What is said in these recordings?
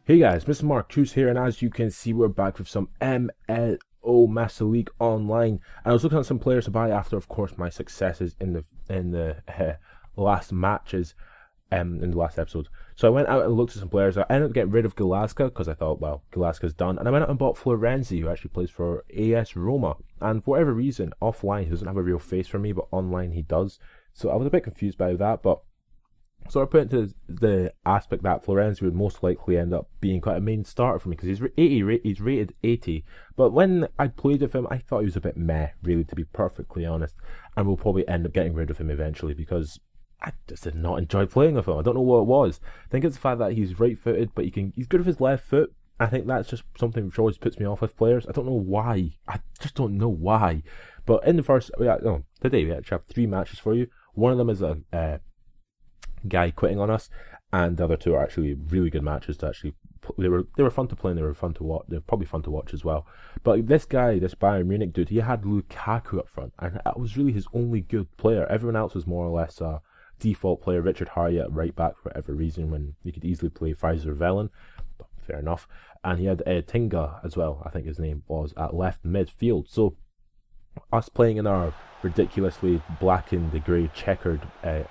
Hey guys, Mr. Marcus here, and as you can see, we're back with some MLO Master League Online. And I was looking at some players to buy after, of course, my successes in the last matches, in the last episode. So I went out and looked at some players. I ended up getting rid of Galaska because I thought, well, Galaska's done, and I went out and bought Florenzi, who actually plays for AS Roma. And for whatever reason, offline he doesn't have a real face for me, but online he does. So I was a bit confused by that, but. So I put into the aspect that Florenzi would most likely end up being quite a main starter for me because he's rated 80. But when I played with him, I thought he was a bit meh, really, to be perfectly honest. And we'll probably end up getting rid of him eventually because I just did not enjoy playing with him. I don't know what it was. I think it's the fact that he's right-footed, but he's good with his left foot. I think that's just something which always puts me off with players. I don't know why. I just don't know why. But in the first, today we actually have 3 matches for you. One of them is a guy quitting on us, and the other 2 are actually really good matches to actually. They were fun to play and they were fun to watch. They're probably fun to watch as well. But this guy, this Bayern Munich dude, he had Lukaku up front, and that was really his only good player. Everyone else was more or less a default player. Richard Harriet at right back for whatever reason, when he could easily play Pfizer Velen. Fair enough. And he had Tinga as well, I think his name was, at left midfield. So us playing in our ridiculously black and the grey checkered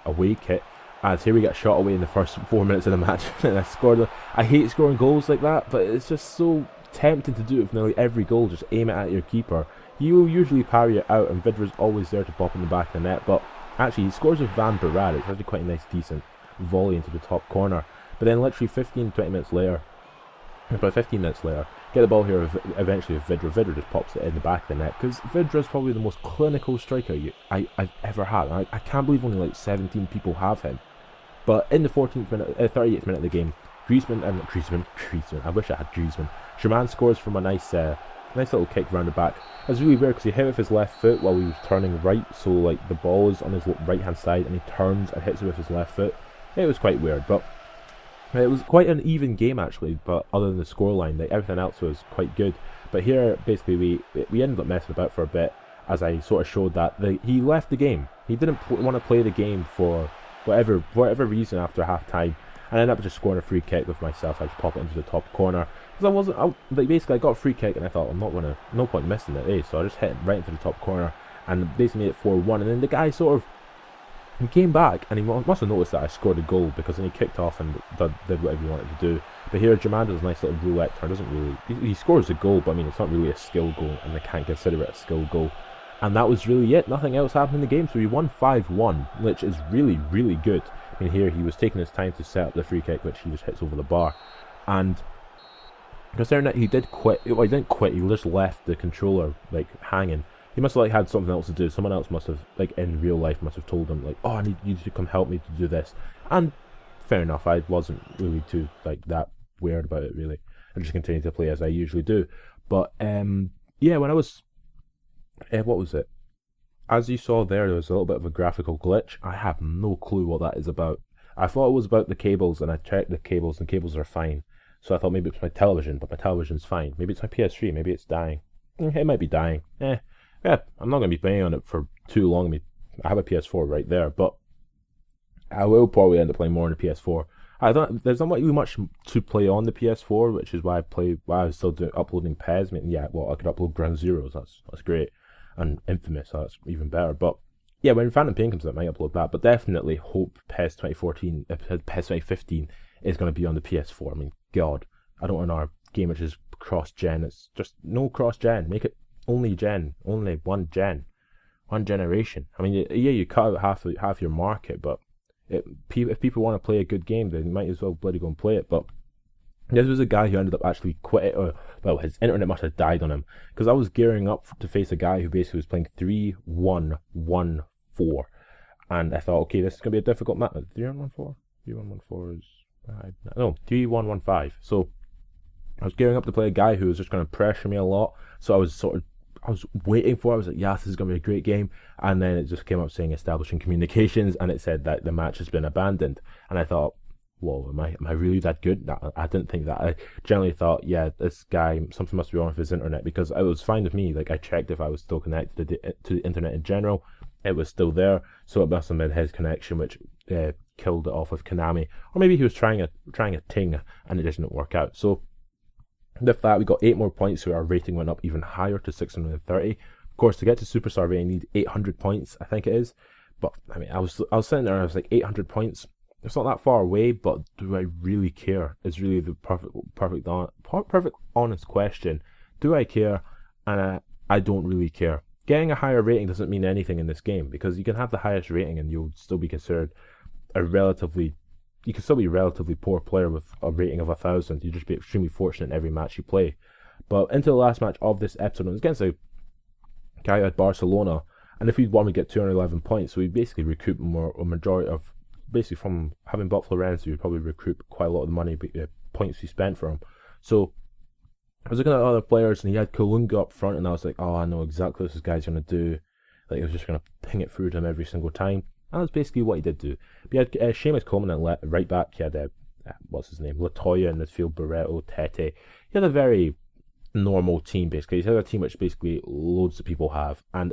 away kit. As here we get shot away in the first 4 minutes of the match, and I scored. I hate scoring goals like that, but it's just so tempting to do it with nearly every goal. Just aim it at your keeper. He will usually parry it out, and Vidra's always there to pop in the back of the net. But actually, he scores with Van Barad. It's actually quite a nice, decent volley into the top corner. But then, literally 15-20 minutes later, about 15 minutes later, get the ball here eventually with Vidra. Vidra just pops it in the back of the net because Vidra's probably the most clinical striker I've ever had. I can't believe only like 17 people have him. But in the 38th minute of the game, Griezmann, I wish I had Griezmann. Sherman scores from a nice little kick round the back. It was really weird because he hit with his left foot while he was turning right, so like the ball is on his right hand side and he turns and hits it with his left foot. It was quite weird, but it was quite an even game actually. But other than the scoreline, like everything else was quite good. But here, basically, we ended up messing about for a bit as I sort of showed that he left the game. He didn't want to play the game for whatever reason after half time, and I ended up just scoring a free kick with myself. I just pop it into the top corner because basically I got a free kick and I thought no point missing it, so I just hit it right into the top corner and basically made it 4-1. And then the guy he came back and he must have noticed that I scored a goal because then he kicked off and did whatever he wanted to do. But here Jaman does a nice little roulette turn. Doesn't really he scores a goal, but I mean it's not really a skill goal and they can't consider it a skill goal. And that was really it. Nothing else happened in the game. So we won 5-1, which is really, really good. I mean, here he was taking his time to set up the free kick, which he just hits over the bar. And considering that he did quit, well, he didn't quit. He just left the controller like hanging. He must have had something else to do. Someone else must have, in real life, must have told him like, "Oh, I need you to come help me to do this." And fair enough. I wasn't really too that weird about it. Really, I just continued to play as I usually do. But yeah, when I was what was it? As you saw there was a little bit of a graphical glitch. I have no clue what that is about. I thought it was about the cables, and I checked the cables, and the cables are fine. So I thought maybe it's my television, but my television's fine. Maybe it's my PS3, maybe it's dying. It might be dying. Yeah, I'm not going to be playing on it for too long. I have a PS4 right there, but I will probably end up playing more on the PS4. There's not really much to play on the PS4, which is why I was still uploading PES. I mean, yeah, well, I could upload Ground Zeroes, that's great. And Infamous, so that's even better. But yeah, when Phantom Pain comes out, I might upload that. But definitely hope PES 2015 is going to be on the PS4. I mean, God, I don't want our game which is cross-gen. It's just no cross-gen. Make it only one generation. I mean, yeah, you cut out half your market, but if people want to play a good game, they might as well bloody go and play it. But this was a guy who ended up actually quitting. Well, his internet must have died on him because I was gearing up to face a guy who basically was playing 3-1-1-4, and I thought, okay, this is gonna be a difficult match. 3-1-1-4, 3-1-1-4 is 3-1-1-5. So I was gearing up to play a guy who was just going to pressure me a lot. So I was waiting for it. I was like, yes, this is going to be a great game. And then it just came up saying establishing communications, and it said that the match has been abandoned. And I thought, whoa, am I really that good? No, I didn't think that. I generally thought, yeah, this guy, something must be wrong with his internet, because it was fine with me. Like, I checked if I was still connected to the internet in general. It was still there, so it must have been his connection, which killed it off with Konami, or maybe he was trying a ting and it didn't work out. So with that, we got 8 more points, so our rating went up even higher to 630. Of course, to get to superstar rating, you need 800 points, I think it is. But I mean, I was sitting there and I was like, 800 points. It's not that far away, but do I really care? Is really the perfect honest question. Do I care? And I don't really care. Getting a higher rating doesn't mean anything in this game, because you can have the highest rating and you'll still be considered you can still be a relatively poor player with a rating of 1,000. You just be extremely fortunate in every match you play. But into the last match of this episode, it was against a guy at Barcelona, and if we'd won, we'd get 211 points. So we'd basically recoup a majority of, basically from having bought Florenzi, we'd probably recoup quite a lot of the money, points we spent for him. So I was looking at other players, and he had Kalunga up front, and I was like, oh, I know exactly what this guy's going to do. Like, I was just going to ping it through to him every single time. And that's basically what he did do. But he had Seamus Coleman at right back. He had, what's his name, Latoya in midfield, Barreto, Tete. He had a very normal team, basically. He had a team which basically loads of people have. And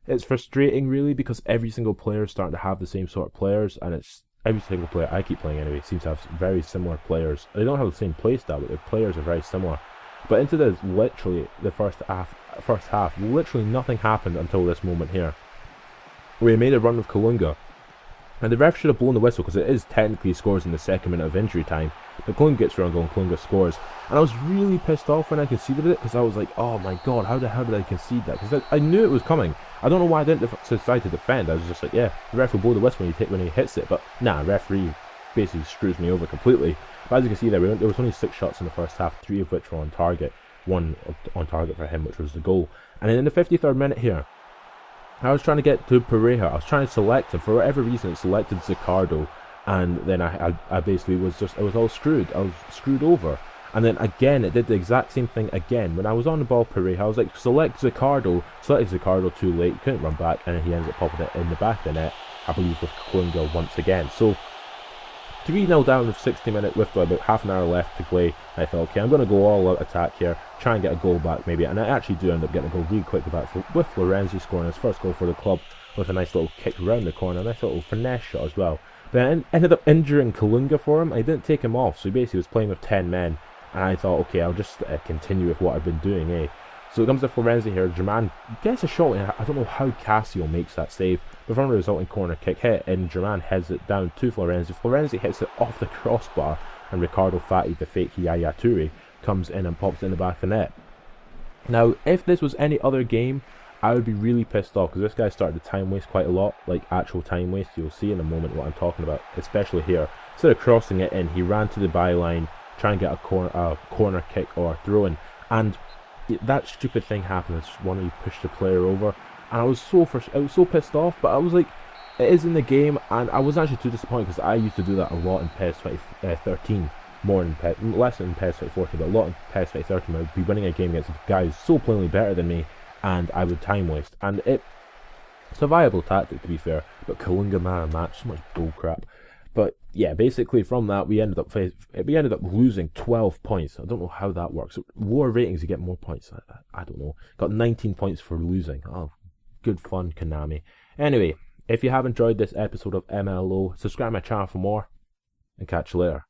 it's frustrating, really, because every single player is starting to have the same sort of players, and it's every single player I keep playing anyway seems to have very similar players. They don't have the same play style, but their players are very similar. But into the first half, literally nothing happened until this moment here. We made a run with Kalunga, and the ref should have blown the whistle, because it is technically scores in the second minute of injury time. But Kalunga gets through and goal, and Kalunga scores. And I was really pissed off when I conceded it, because I was like, oh my god, how the hell did I concede that? Because I knew it was coming. I don't know why I didn't decide to defend. I was just like, yeah, the ref will blow the whistle when he hits it, but nah, referee basically screws me over completely. But as you can see there was only 6 shots in the first half, 3 of which were on target. 1 on target for him, which was the goal. And then in the 53rd minute here, I was trying to get to Pareja. I was trying to select him. For whatever reason, it selected Zicardo, and then I basically I was all screwed. I was screwed over. And then again, it did the exact same thing again. When I was on the ball, Pareja, I was like, selected Zicardo too late, couldn't run back, and then he ended up popping it in the back of the net, I believe, with Kalunga once again. So 3-0 down with 60 minutes, with about half an hour left to play. I thought, okay, I'm going to go all out attack here, try and get a goal back maybe, and I actually do end up getting a goal really quickly back with Florenzi scoring his first goal for the club with a nice little kick round the corner, a nice little finesse shot as well. Then I ended up injuring Kalunga for him. I didn't take him off, so he basically was playing with 10 men, and I thought, okay, I'll just continue with what I've been doing, eh? So it comes to Florenzi here. German gets a shot, and I don't know how Cassio makes that save, but from a resulting corner kick hit, and German heads it down to Florenzi. Florenzi hits it off the crossbar, and Ricardo Fati, the fake Yaya Toure, comes in and pops it in the back of the net. Now, if this was any other game, I would be really pissed off, because this guy started to time waste quite a lot, like actual time waste. You'll see in a moment what I'm talking about, especially here. Instead of crossing it in, he ran to the byline, trying to get a corner kick or a throw-in, and that stupid thing happens. One of you pushed the player over, and I was so pissed off. But I was like, it is in the game, and I was actually too disappointed, because I used to do that a lot in PES 2013, less in PES 2014, but a lot in PES 2013. I would be winning a game against guys so plainly better than me, and I would time waste, and it's a viable tactic, to be fair. But Kalunga man match, so much bullcrap. But yeah, basically from that we ended up losing 12 points. I don't know how that works. Lower ratings, you get more points. I don't know. Got 19 points for losing. Oh, good fun, Konami. Anyway, if you have enjoyed this episode of MLO, subscribe to my channel for more, and catch you later.